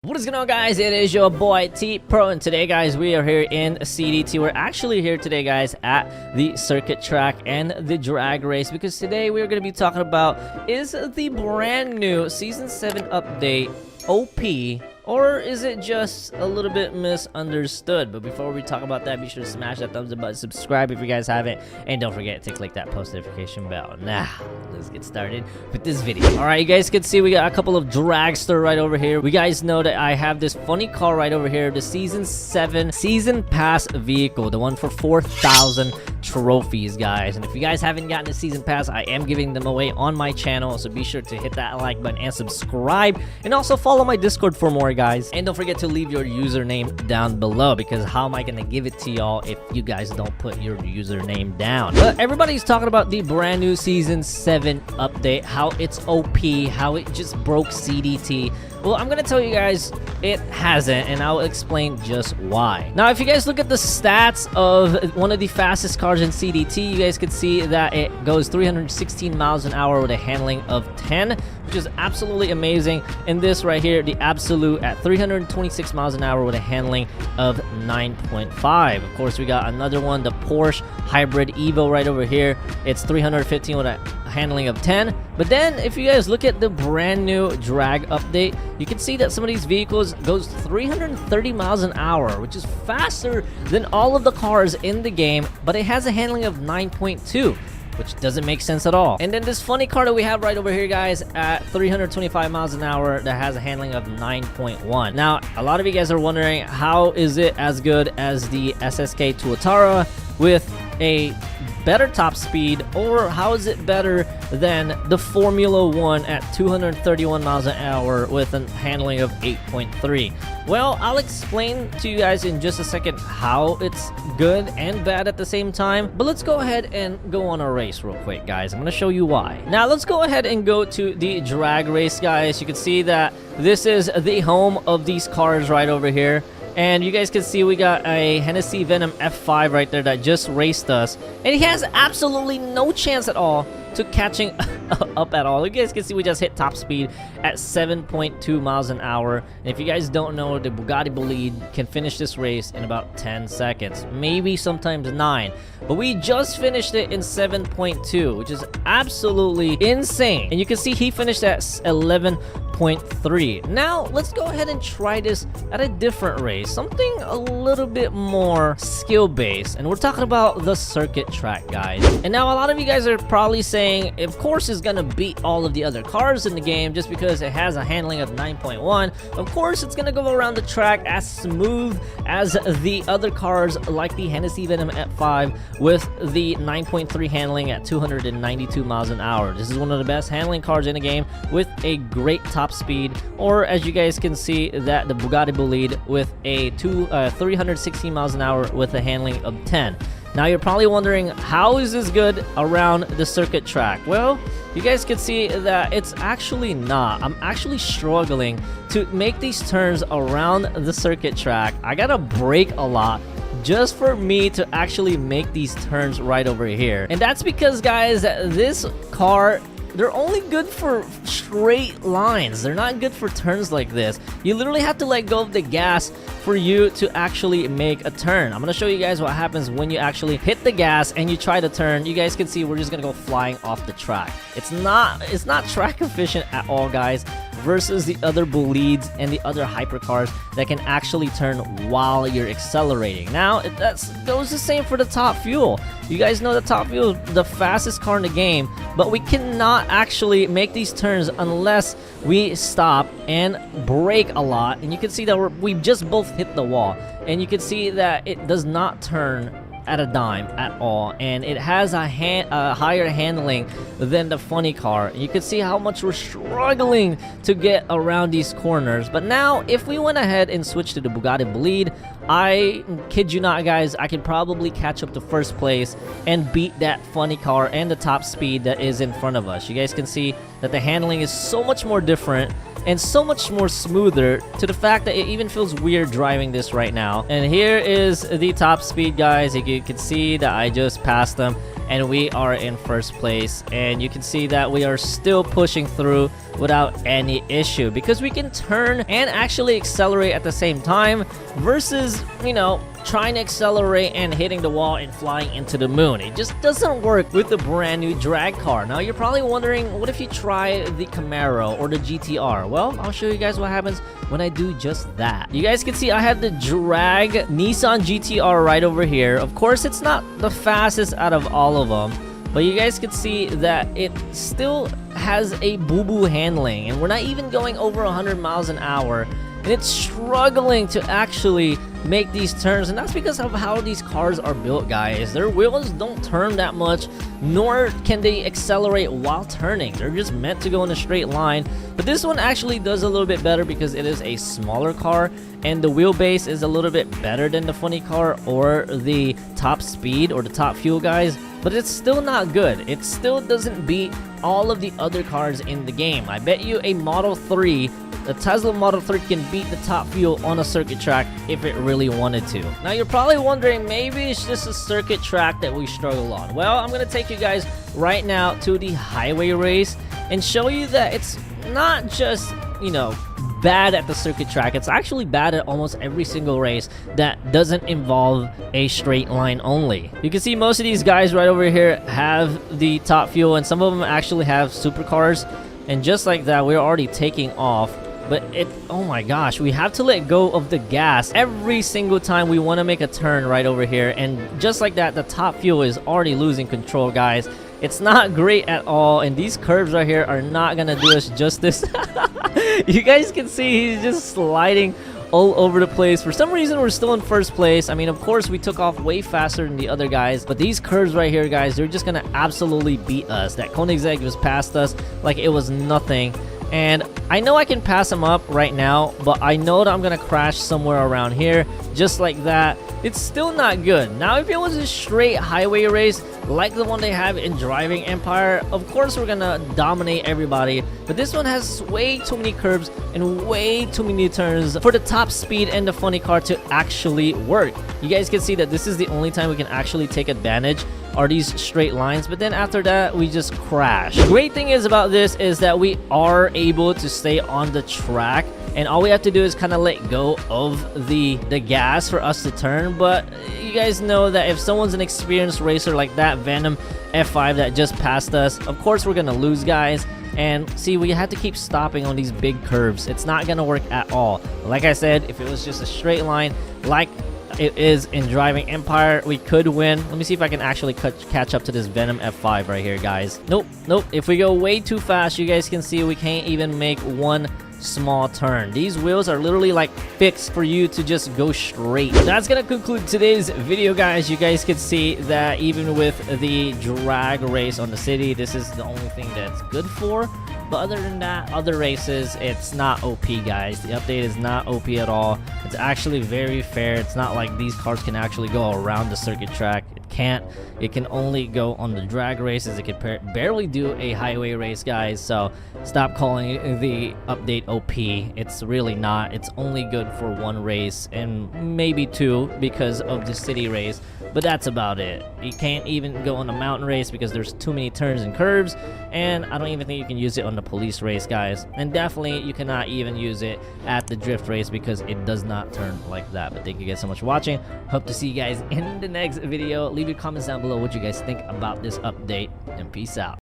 What is going on, guys? It is your boy T Pro, and today, guys, we are here in CDT. We're actually here today, guys, at the circuit track and the drag race, because today we are going to be talking about, is the brand new Season 7 update OP, or is it just a little bit misunderstood? But before we talk about that, be sure to smash that thumbs up button, subscribe if you guys haven't, and don't forget to click that post notification bell. Now, let's get started with this video. Alright, you guys can see we got a couple of dragster right over here. We guys know that I have this funny car right over here, the Season 7 Season Pass vehicle, the one for 4,000 trophies, guys. And if you guys haven't gotten a Season Pass, I am giving them away on my channel, so be sure to hit that like button and subscribe, and also follow my Discord for more, guys. And don't forget to leave your username down below, because how am I gonna give it to y'all if you guys don't put your username down? But everybody's talking about the brand new Season 7 update, how it's OP, how it just broke CDT. Well, I'm gonna tell you guys it hasn't, and I'll explain just why. Now, if you guys look at the stats of one of the fastest cars in CDT, you guys can see that it goes 316 miles an hour with a handling of 10, which is absolutely amazing. And this right here, the Absolute, at 326 miles an hour with a handling of 9.5. Of course, we got another one, the Porsche Hybrid Evo right over here. It's 315 with a handling of 10. But then if you guys look at the brand new drag update, you can see that some of these vehicles goes 330 miles an hour, which is faster than all of the cars in the game, but it has a handling of 9.2, which doesn't make sense at all. And then this funny car that we have right over here, guys, at 325 miles an hour, that has a handling of 9.1. Now, a lot of you guys are wondering, how is it as good as the SSK Tuatara with a better top speed, or how is it better than the Formula 1 at 231 miles an hour with a handling of 8.3? Well, I'll explain to you guys in just a second how it's good and bad at the same time, but let's go ahead and go on a race real quick, guys. I'm gonna show you why. Now, let's go ahead and go to the drag race, guys. You can see that this is the home of these cars right over here. And you guys can see we got a Hennessy Venom F5 right there that just raced us. And he has absolutely no chance at all to catching up at all. You guys can see we just hit top speed at 7.2 miles an hour. And if you guys don't know, the Bugatti Bolide can finish this race in about 10 seconds. Maybe sometimes 9. But we just finished it in 7.2, which is absolutely insane. And you can see he finished at 11.3. Now, let's go ahead and try this at a different race. Something a little bit more skill-based. And we're talking about the circuit track, guys. And now a lot of you guys are probably saying, of course it's gonna beat all of the other cars in the game just because it has a handling of 9.1. Of course it's gonna go around the track as smooth as the other cars, like the Hennessy Venom F5 with the 9.3 handling at 292 miles an hour. This is one of the best handling cars in the game with a great top speed, or as you guys can see, that the Bugatti Bolide with a 316 miles an hour with a handling of 10. Now, you're probably wondering, how is this good around the circuit track? Well, you guys can see that it's actually not. I'm actually struggling to make these turns around the circuit track. I gotta brake a lot just for me to actually make these turns right over here. And that's because, guys, this car, they're only good for straight lines. They're not good for turns like this. You literally have to let go of the gas for you to actually make a turn. I'm gonna show you guys what happens when you actually hit the gas and you try to turn. You guys can see we're just gonna go flying off the track. It's not track efficient at all, guys, versus the other Bolides and the other hypercars that can actually turn while you're accelerating. Now, that goes the same for the Top Fuel. You guys know the Top Fuel is the fastest car in the game, but we cannot actually make these turns unless we stop and brake a lot. And you can see that we've just both hit the wall, and you can see that it does not turn at a dime at all, and it has a higher handling than the funny car. And you can see how much we're struggling to get around these corners. But now, if we went ahead and switched to the Bugatti Bolide, I kid you not, guys, I could probably catch up to first place and beat that funny car and the top speed that is in front of us. You guys can see that the handling is so much more different, and so much more smoother, to the fact that it even feels weird driving this right now. And here is the top speed, guys. You can see that I just passed them, and we are in first place, and you can see that we are still pushing through without any issue because we can turn and actually accelerate at the same time versus, you know, trying to accelerate and hitting the wall and flying into the moon. It just doesn't work with the brand new drag car. Now you're probably wondering, what if you try the Camaro or the GTR? Well, I'll show you guys what happens when I do just that. You guys can see I have the drag Nissan GTR right over here. Of course, it's not the fastest out of all of them, but you guys can see that it still has a boo-boo handling, and we're not even going over 100 miles an hour, and it's struggling to actually make these turns. And that's because of how these cars are built, guys. Their wheels don't turn that much, nor can they accelerate while turning. They're just meant to go in a straight line. But this one actually does a little bit better because it is a smaller car, and the wheelbase is a little bit better than the funny car or the top speed or the top fuel, guys. But it's still not good. It still doesn't beat all of the other cars in the game. I bet you a Model 3, the Tesla Model 3, can beat the top fuel on a circuit track if it really wanted to. Now you're probably wondering, maybe it's just a circuit track that we struggle on. Well, I'm gonna take you guys right now to the highway race and show you that it's not just, you know, bad at the circuit track. It's actually bad at almost every single race that doesn't involve a straight line only. You can see most of these guys right over here have the top fuel, and some of them actually have supercars, and just like that, we're already taking off. But oh my gosh, we have to let go of the gas every single time we want to make a turn right over here, and just like that, the top fuel is already losing control, guys. It's not great at all, and these curves right here are not gonna do us justice. You guys can see he's just sliding all over the place. For some reason, we're still in first place. I mean, of course, we took off way faster than the other guys, but these curves right here, guys, they're just gonna absolutely beat us. That Koenigsegg just passed us like it was nothing. And I know I can pass him up right now, but I know that I'm gonna crash somewhere around here, just like that. It's still not good. Now, if it was a straight highway race like the one they have in Driving Empire, of course we're gonna dominate everybody. But this one has way too many curves and way too many turns for the top speed and the funny car to actually work. You guys can see that this is the only time we can actually take advantage are these straight lines, but then after that we just crash. The great thing is about this is that we are able to stay on the track, and all we have to do is kind of let go of the gas for us to turn. But you guys know that if someone's an experienced racer like that Venom F5 that just passed us, of course we're gonna lose, guys. And see, we have to keep stopping on these big curves. It's not gonna work at all. Like I said, if it was just a straight line like it is in Driving Empire, we could win. Let me see if I can actually catch up to this Venom F5 right here, guys. Nope. If we go way too fast, you guys can see we can't even make one small turn. These wheels are literally like fixed for you to just go straight. That's gonna conclude today's video, guys. You guys can see that even with the drag race on the city, this is the only thing that's good for. But other than that, other races, it's not OP, guys. The update is not OP at all. It's actually very fair. It's not like these cars can actually go around the circuit track. It can't. It can only go on the drag races. It can barely do a highway race, guys. So stop calling the update OP. It's really not. It's only good for one race and maybe two because of the city race. But that's about it. You can't even go on a mountain race because there's too many turns and curves, and I don't even think you can use it on the police race, guys. And definitely you cannot even use it at the drift race because it does not turn like that. But thank you guys so much for watching. Hope to see you guys in the next video. Leave your comments down below what you guys think about this update, and peace out.